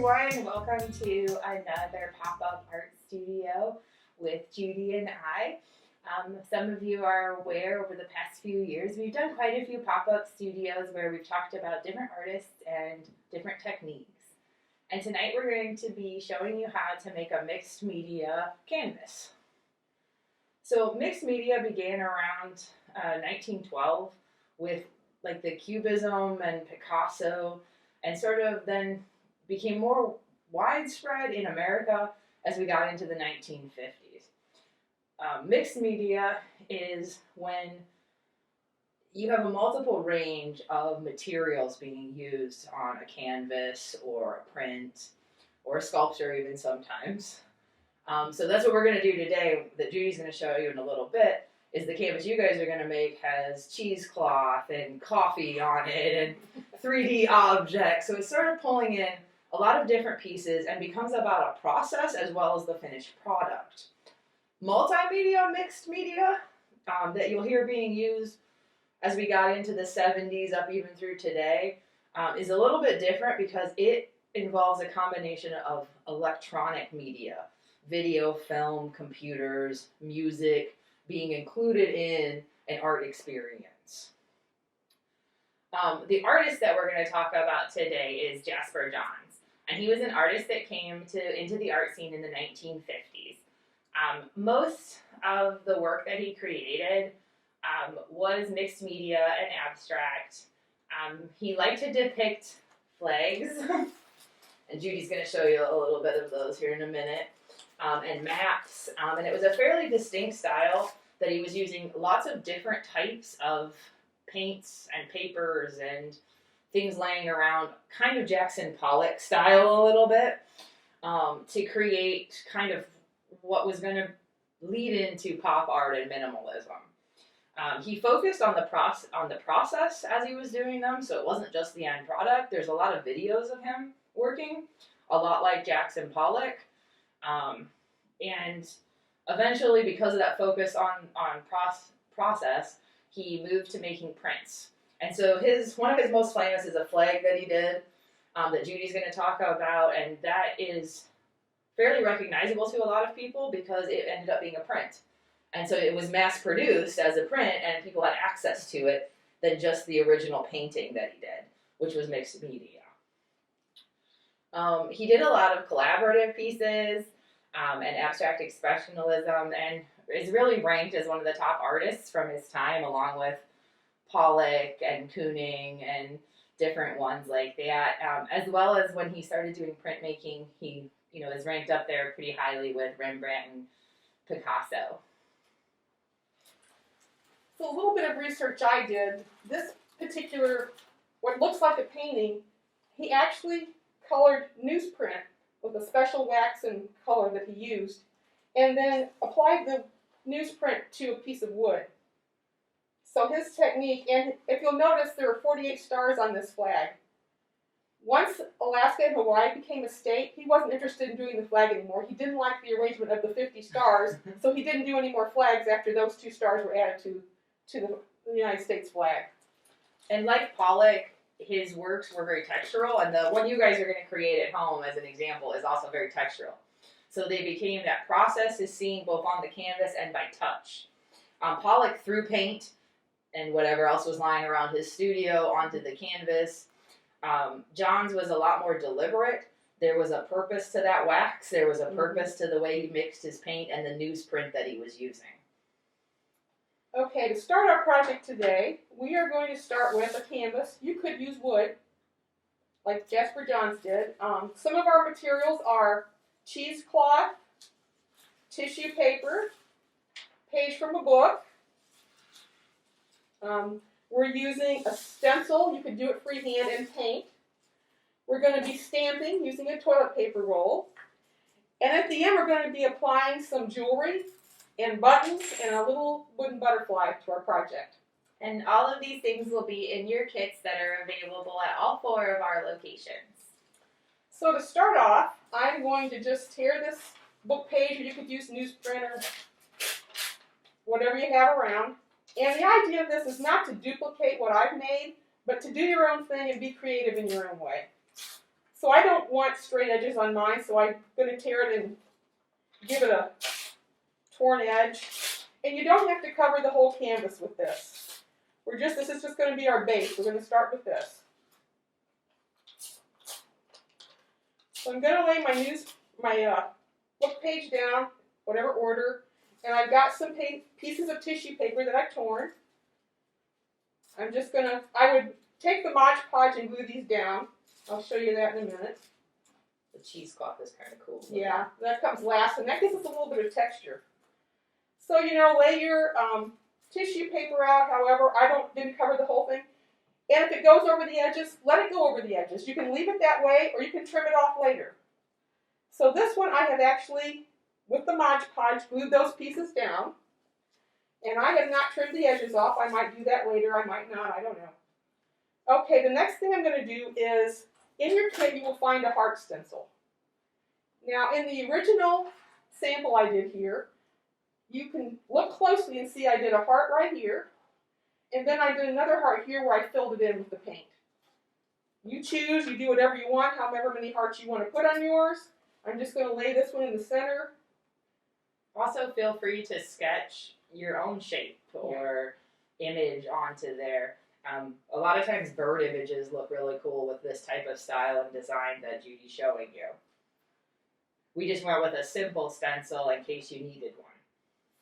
everyone. Welcome to another pop-up art studio with Judy and I. Some of you are aware over the past few years we've done quite a few pop-up studios where we've talked about different artists and different techniques. And tonight we're going to be showing you how to make a mixed media canvas. So mixed media began around 1912 with like the Cubism and Picasso, and sort of then became more widespread in America as we got into the 1950s. Mixed media is when you have a multiple range of materials being used on a canvas or a print or a sculpture even sometimes. So that's what we're going to do today, that Judy's going to show you in a little bit, is the canvas you guys are going to make has cheesecloth and coffee on it and 3D objects. So it's sort of pulling in a lot of different pieces and becomes about a process as well as the finished product. Multimedia, mixed media, that you'll hear being used as we got into the 70s up even through today, is a little bit different because it involves a combination of electronic media, video, film, computers, music, being included in an art experience. The artist that we're going to talk about today is Jasper Johns, and he was an artist that came into the art scene in the 1950s. Most of the work that he created was mixed media and abstract. He liked to depict flags, and Judy's going to show you a little bit of those here in a minute, and maps, and it was a fairly distinct style that he was using lots of different types of paints and papers and things laying around, kind of Jackson Pollock style a little bit, to create kind of what was going to lead into pop art and minimalism. He focused on the process as he was doing them, so it wasn't just the end product. There's a lot of videos of him working, a lot like Jackson Pollock, and eventually, because of that focus on process, he moved to making prints. And so one of his most famous is a flag that he did that Judy's going to talk about, and that is fairly recognizable to a lot of people because it ended up being a print. And so it was mass-produced as a print, and people had access to it than just the original painting that he did, which was mixed media. He did a lot of collaborative pieces and abstract expressionism, and is really ranked as one of the top artists from his time, along with Pollock and Kooning and different ones like that. As well as when he started doing printmaking, he is ranked up there pretty highly with Rembrandt and Picasso. So a little bit of research I did, this particular, what looks like a painting, he actually colored newsprint with a special wax and color that he used, and then applied the newsprint to a piece of wood. So his technique, and if you'll notice, there are 48 stars on this flag. Once Alaska and Hawaii became a state, he wasn't interested in doing the flag anymore. He didn't like the arrangement of the 50 stars, so he didn't do any more flags after those 2 stars were added to the United States flag. And like Pollock, his works were very textural, and the one you guys are going to create at home as an example is also very textural. So they became, that process is seen both on the canvas and by touch. Pollock threw paint and whatever else was lying around his studio onto the canvas. Johns was a lot more deliberate. There was a purpose to that wax. There was a purpose to the way he mixed his paint and the newsprint that he was using. Okay, to start our project today, we are going to start with a canvas. You could use wood, like Jasper Johns did. Some of our materials are cheesecloth, tissue paper, page from a book. We're using a stencil. You could do it freehand, and paint. We're going to be stamping using a toilet paper roll. And at the end, we're going to be applying some jewelry and buttons and a little wooden butterfly to our project. And all of these things will be in your kits that are available at all 4 of our locations. So to start off, I'm going to just tear this book page, or you could use newsprint or whatever you have around. And the idea of this is not to duplicate what I've made, but to do your own thing and be creative in your own way. So I don't want straight edges on mine, so I'm going to tear it and give it a torn edge. And you don't have to cover the whole canvas with this. This is just going to be our base. We're going to start with this. So I'm going to lay my book page down, whatever order, and I've got some pieces of tissue paper that I've torn. I would take the Mod Podge and glue these down. I'll show you that in a minute. The cheesecloth is kind of cool. Yeah, that comes last, and that gives us a little bit of texture. So, lay your tissue paper out. However, didn't cover the whole thing. And if it goes over the edges, let it go over the edges. You can leave it that way, or you can trim it off later. So this one I have actually, with the Mod Podge, glued those pieces down. And I have not trimmed the edges off. I might do that later. I might not. I don't know. Okay, the next thing I'm going to do is, in your kit you will find a heart stencil. Now, in the original sample I did here, you can look closely and see I did a heart right here. And then I did another heart here where I filled it in with the paint. You choose, you do whatever you want, however many hearts you want to put on yours. I'm just going to lay this one in the center. Also, feel free to sketch your own shape or image onto there. A lot of times bird images look really cool with this type of style and design that Judy's showing you. We just went with a simple stencil in case you needed one.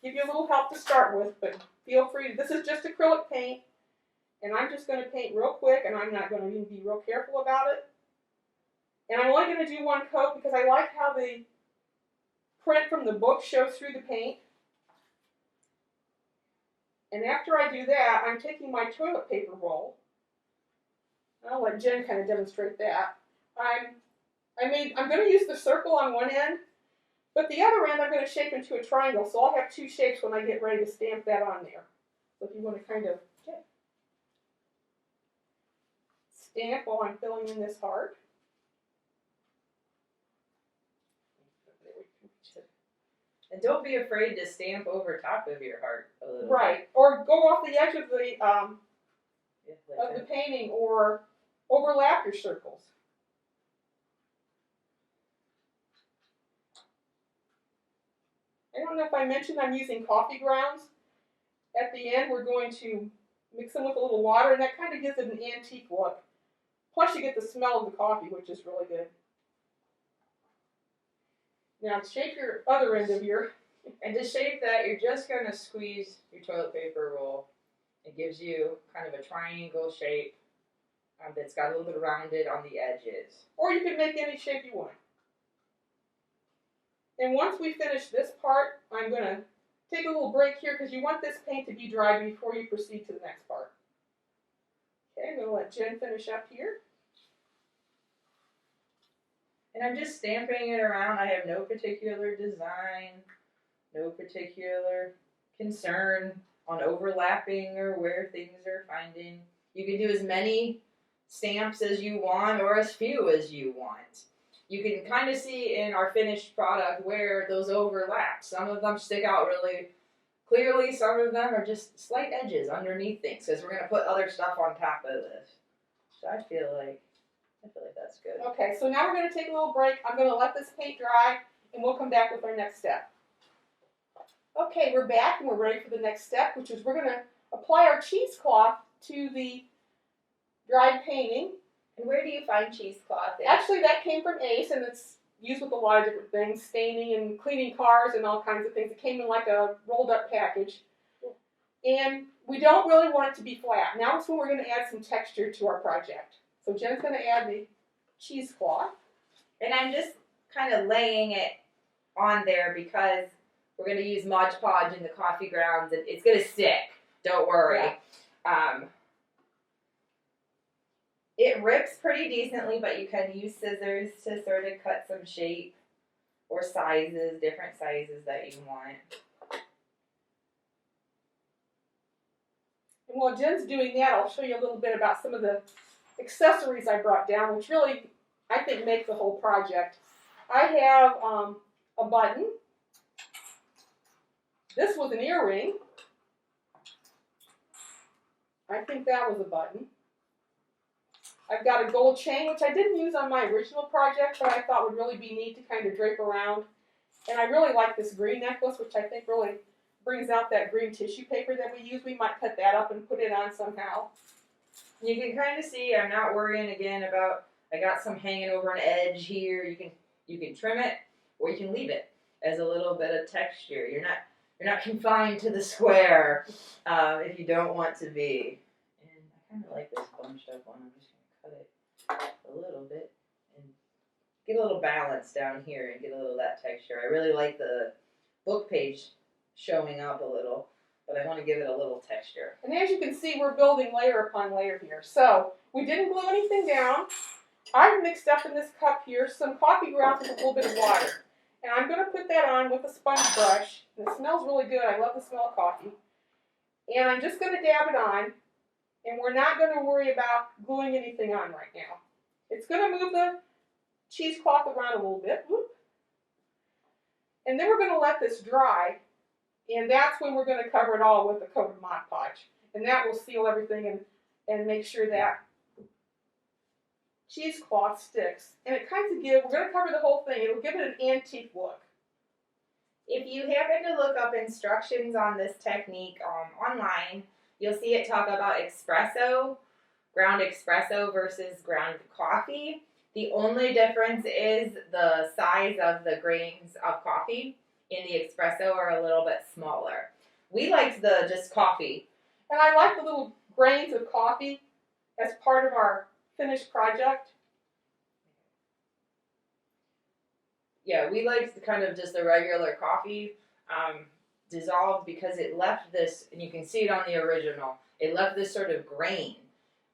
Give you a little help to start with, but feel free. This is just acrylic paint, and I'm just going to paint real quick, and I'm not going to even be real careful about it. And I'm only going to do one coat because I like how the print from the book shows through the paint. And after I do that, I'm taking my toilet paper roll. I'll let Jen kind of demonstrate that. I'm going to use the circle on one end, but the other end I'm going to shape into a triangle, so I'll have two shapes when I get ready to stamp that on there. So if you want to kind of stamp while I'm filling in this heart. And don't be afraid to stamp over top of your heart a little bit. Or go off the edge of the painting, or overlap your circles. I don't know if I mentioned I'm using coffee grounds. At the end, we're going to mix them with a little water, and that kind of gives it an antique look. Plus, you get the smell of the coffee, which is really good. Now, shape your other end of your... And to shape that, you're just going to squeeze your toilet paper roll. It gives you kind of a triangle shape that's got a little bit rounded on the edges. Or you can make any shape you want. And once we finish this part, I'm going to take a little break here because you want this paint to be dry before you proceed to the next part. Okay, I'm going to let Jen finish up here. And I'm just stamping it around. I have no particular design, no particular concern on overlapping or where things are finding. You can do as many stamps as you want or as few as you want. You can kind of see in our finished product where those overlap. Some of them stick out really clearly. Some of them are just slight edges underneath things because we're going to put other stuff on top of this. So I feel like that's good. Okay, so now we're going to take a little break. I'm going to let this paint dry, and we'll come back with our next step. Okay, we're back, and we're ready for the next step, which is we're going to apply our cheesecloth to the dried painting. And where do you find cheesecloth? Actually, that came from Ace, and it's used with a lot of different things, staining and cleaning cars and all kinds of things. It came in like a rolled-up package. And we don't really want it to be flat. Now is when we're going to add some texture to our project. So Jen's going to add the cheesecloth. And I'm just kind of laying it on there because we're going to use Mod Podge in the coffee grounds, and it's going to stick. Don't worry. Yeah. It rips pretty decently, but you can use scissors to sort of cut some shape or sizes, different sizes that you want. And while Jen's doing that, I'll show you a little bit about some of the accessories I brought down, which really, I think, make the whole project. I have a button. This was an earring. I think that was a button. I've got a gold chain, which I didn't use on my original project, but I thought would really be neat to kind of drape around. And I really like this green necklace, which I think really brings out that green tissue paper that we use. We might cut that up and put it on somehow. You can kind of see I'm not worrying again about, I got some hanging over an edge here. You can trim it or you can leave it as a little bit of texture. You're not confined to the square if you don't want to be. And I kind of like this bunched up one. I'm just going to cut it a little bit and get a little balance down here and get a little of that texture. I really like the book page showing up a little, but I want to give it a little texture. And as you can see, we're building layer upon layer here. So we didn't glue anything down. I've mixed up in this cup here some coffee grounds with a little bit of water. And I'm going to put that on with a sponge brush. And it smells really good. I love the smell of coffee. And I'm just going to dab it on. And we're not going to worry about gluing anything on right now. It's going to move the cheesecloth around a little bit. Whoop. And then we're going to let this dry. And that's when we're going to cover it all with a coat of Mod Podge. And that will seal everything and make sure that cheesecloth sticks. And it kind of we're going to cover the whole thing. It'll give it an antique look. If you happen to look up instructions on this technique online, you'll see it talk about ground espresso versus ground coffee. The only difference is the size of the grains of coffee in the espresso are a little bit smaller. We liked the just coffee. And I like the little grains of coffee as part of our finished project. Yeah, we liked kind of just the regular coffee dissolved because it left this, and you can see it on the original, it left this sort of grain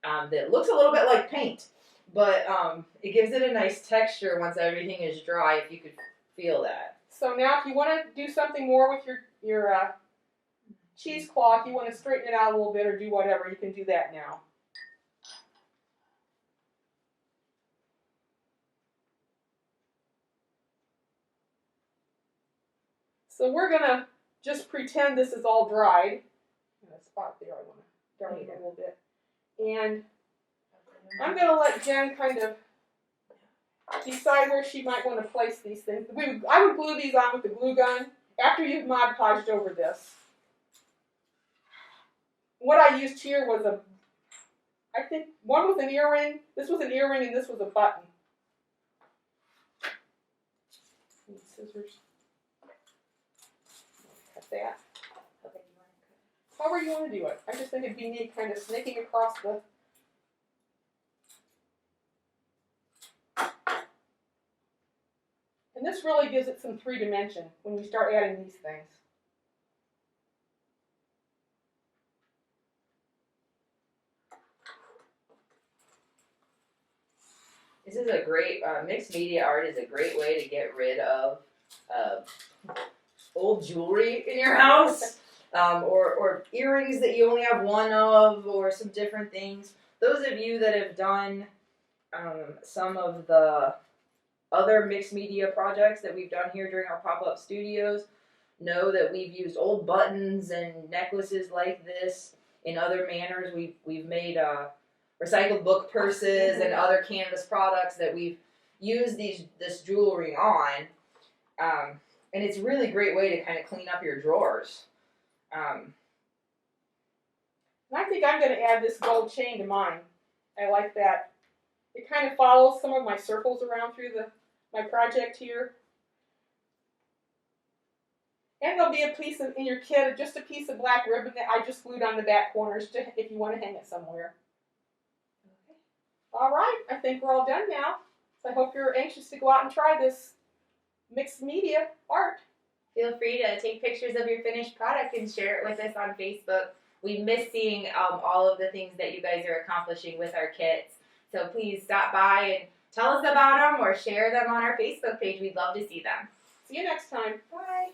that looks a little bit like paint, but it gives it a nice texture once everything is dry, if you could feel that. So now if you want to do something more with your cheesecloth, you want to straighten it out a little bit or do whatever, you can do that now. So we're going to just pretend this is all dried. In a spot there, I want to dry it a little bit. And I'm going to let Jen kind of decide where she might want to place these things. I would glue these on with the glue gun after you've Mod Podged over this. What I used here was I think one was an earring, this was an earring, and this was a button. Need scissors. Cut that. However you want to do it. I just think it'd be neat kind of snaking across the... And this really gives it some 3-dimension when you start adding these things. This is a great, mixed media art is a great way to get rid of old jewelry in your house, or earrings that you only have one of, or some different things. Those of you that have done some of the other mixed media projects that we've done here during our pop-up studios know that we've used old buttons and necklaces like this in other manners. We've made recycled book purses and other canvas products that we've used this jewelry on, and it's a really great way to kind of clean up your drawers. And I think I'm going to add this gold chain to mine. I like that. It kind of follows some of my circles around through my project here. And there'll be a piece in your kit, just a piece of black ribbon that I just glued on the back corners if you want to hang it somewhere. Okay. All right, I think we're all done now. So I hope you're anxious to go out and try this mixed media art. Feel free to take pictures of your finished product and share it with us on Facebook. We miss seeing all of the things that you guys are accomplishing with our kits. So please stop by and tell us about them or share them on our Facebook page. We'd love to see them. See you next time. Bye.